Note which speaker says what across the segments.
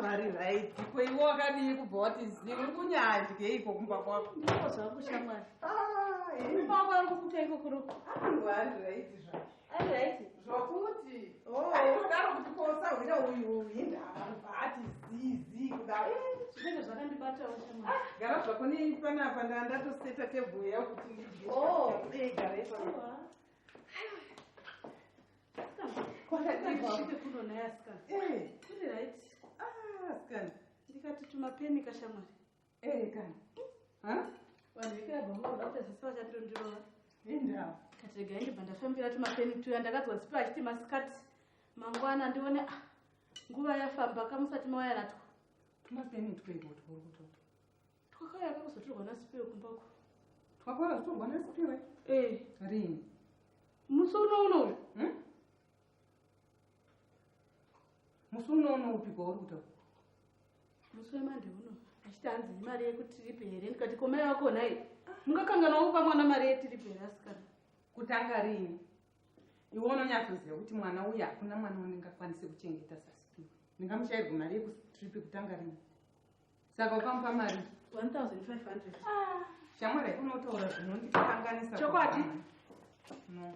Speaker 1: Vari right. Kuiwa kadi kubhoti ziri kunyadye iko kumba kwako.
Speaker 2: Ndiko zvangu shamwari.
Speaker 1: Kumba
Speaker 2: kwako kukuta iko kuro.
Speaker 1: Vari right zvako.
Speaker 2: Ari right.
Speaker 1: Zvakuti. Kudaro kuti kosa wina uyu indava bhati zizi kudaro.
Speaker 2: Zvinenge zvakandibatawo shamwari.
Speaker 1: Gara zvako ni panapa ndatoseta tebhuru yakuti ndidye. Gara izvako.
Speaker 2: Kwakadibva kuno nayaska. Kuri right.
Speaker 1: Skani.
Speaker 2: Ndikati tumapeni kashamwari.
Speaker 1: Kani.
Speaker 2: Vanhu vekirabva munoda kuti zisipa chatondirova.
Speaker 1: Indava.
Speaker 2: Kati regai ndibva ndafambira tumapeni tuya ndakadzwa sipa achiti masikati mangwana ndione nguva yafamba kamusati mawaya natwo.
Speaker 1: Tumapeni twego turi kutoto.
Speaker 2: Twakauya kakuzotorwa nasipiwe kumbako.
Speaker 1: Twakauya kuzotorwa nasipiwe? Rini?
Speaker 2: Musi uno.
Speaker 1: Musi uno upiko uri kutaura?
Speaker 2: Musi wemande uno. Achiti hanzi imari yekutiripi here. Ndikati komai wako nai. Mungakanganawo kupa mwana mari yetiripi here asikana.
Speaker 1: Kutanga rini? Iwe unonyatsoziva kuti mwana uyu hakuna mwana undingakwanise kuchengeta sasipiwe. Ndingamushayirwa mari yekutiripi kutanga rini? Saka ukamupa mari
Speaker 2: 1,500.
Speaker 1: Shamwari unotaura zvinondikanganisa.
Speaker 2: Chokwadi?
Speaker 1: No.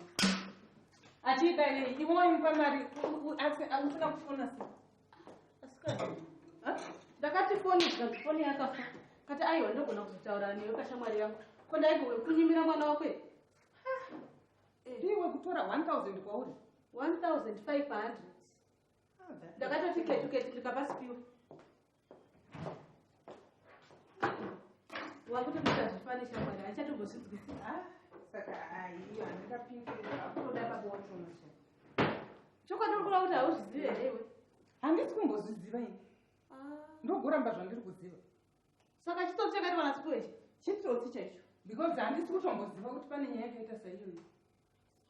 Speaker 1: Achita iwe waimupa mari usina kufona sei?
Speaker 2: Asikana. Ndakati foni yakafa. Kati aiwa ndogona kuzotaura newe kashamwari yangu. Ko ndaigwe kunyimira mwana wako.
Speaker 1: Ndiwe kutora 1,000 kwauri?
Speaker 2: 1,500. Ndakatoti ketuketi ndikapa sipiwe. Wakutoita zvifani shamwari achatogozvinzwisi.
Speaker 1: Saka iyo handingapindira kutoda pabotonosha.
Speaker 2: Chokwadi uri kuda kuti hauzvizive here iwe?
Speaker 1: Handisi kumbozviziva ini. Ndogoramba zvandiri kuziva.
Speaker 2: Saka chitotsi chakati vanasipiwe ichi?
Speaker 1: Chitotsi chaicho. Because handisi kutomboziva kuti pane nyaya yakaita saiyoyo.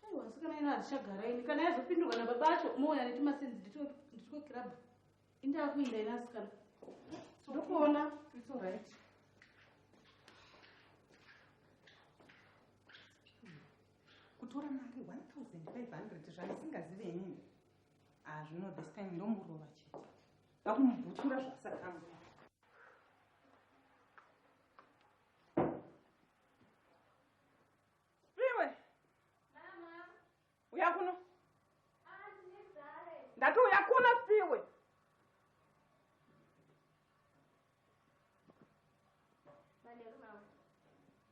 Speaker 2: Aiwa, sikana ino hatichagara ini. Kana yazopindurwa nababa acho mouya netimasenzi nditiko kirabha. Indakuinda ina asikana. Ndokuona.
Speaker 1: It's all right. Kutora mari 1,500 zvandisingazive inini. Zvino this time ndomurova chete. Ndakumubhutura zvasakanga. Spiwe.
Speaker 3: Mama.
Speaker 1: Uya kuno?
Speaker 3: Ndizare.
Speaker 1: Ndati uya kuno Spiwe.
Speaker 3: Maneru mama.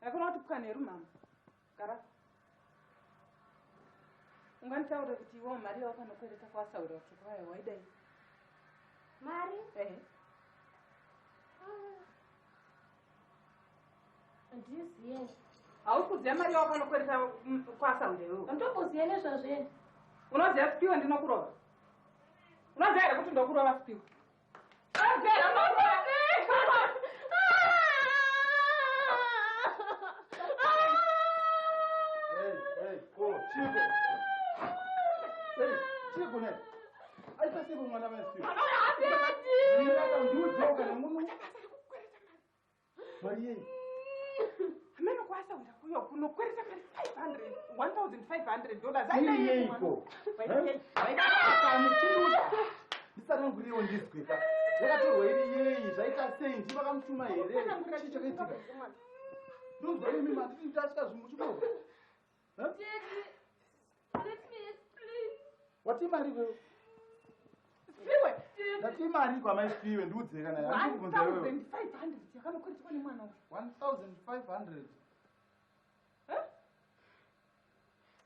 Speaker 1: Yakuna kuti pwaneru mama. Gara. Unganditaura kuti iwe mari yawakanokwereta kwasaura kuti kwaya waidai.
Speaker 3: Mari? Ndiziye.
Speaker 1: Hausi kuziva mari yawakanokwereta kwasaura iwewe?
Speaker 3: Handitokuziye nezvazveni.
Speaker 1: Unoziva Spiwe ndinokurova? Unoziva here kuti ndokurova Spiwe? Unoziva here ndokurova?
Speaker 4: Chico! Chico, né? Aí tá sendo uma nova filha. Maria.
Speaker 1: Ameno kwasa utakuyo kunokweresa mari 500 $1,500.
Speaker 4: Aí iko. Ndisananguriwo ndizwika. Yakatorwa iri yei zvaita sei ndivakamutuma here. Chichakaitika. Ndonzwa imi mati ndasvika zvimuchikoro.
Speaker 3: Daddy, let me explain.
Speaker 4: Wati mari wewe?
Speaker 1: Spiwe.
Speaker 4: Ndati mari kwa mai Spiwe ndiudze kana yari kubvunza wewe.
Speaker 1: 1,500 yakanokwereswa nemwana uyu.
Speaker 4: 1,500.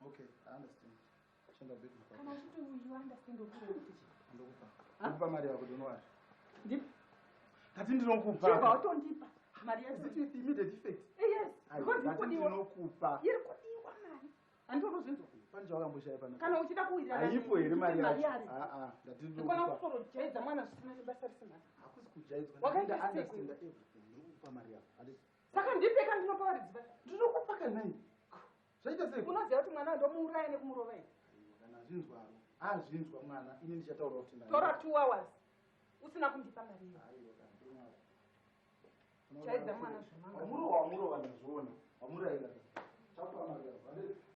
Speaker 4: Okay, I understand. Chenda big for.
Speaker 1: Kana uchiti uyu understand ukuthi
Speaker 4: Ndokupa. Ndokupa mari yako donwari.
Speaker 1: Ndip.
Speaker 4: Ndati ndinokupa.
Speaker 1: Chiba utondipa. Mari yacho.
Speaker 4: Is it immediate effect?
Speaker 1: Yes.
Speaker 4: Ndati ndinokupa.
Speaker 1: Iri kudiwa mari. Andinozinzo.
Speaker 4: Panje wakamboshaya pana.
Speaker 1: Kana uchida kuwira.
Speaker 4: Haipo here mari yacho. Ndati
Speaker 1: ndinokupa. Kana kusoro jaidza mwana zvisina basa risina.
Speaker 4: Hakusi kujaidzwa.
Speaker 1: Wakaita
Speaker 4: understand everything. Ndinokupa mari yako.
Speaker 1: Saka ndipeka ndinopa varidziva.
Speaker 4: Ndinokupa kanai. Zvaita sei?
Speaker 1: Unoziva kuti mwana ndomuuraya nekumurova here.
Speaker 4: Kana zvinzwaro. Zvinzwa mwana. Ini ndichataura kuti ndani.
Speaker 1: Tora 2 hours. usina kundipa mari chaidza mwana zvamanga
Speaker 4: wamurova ndazviona wamuraira chakupa mari yako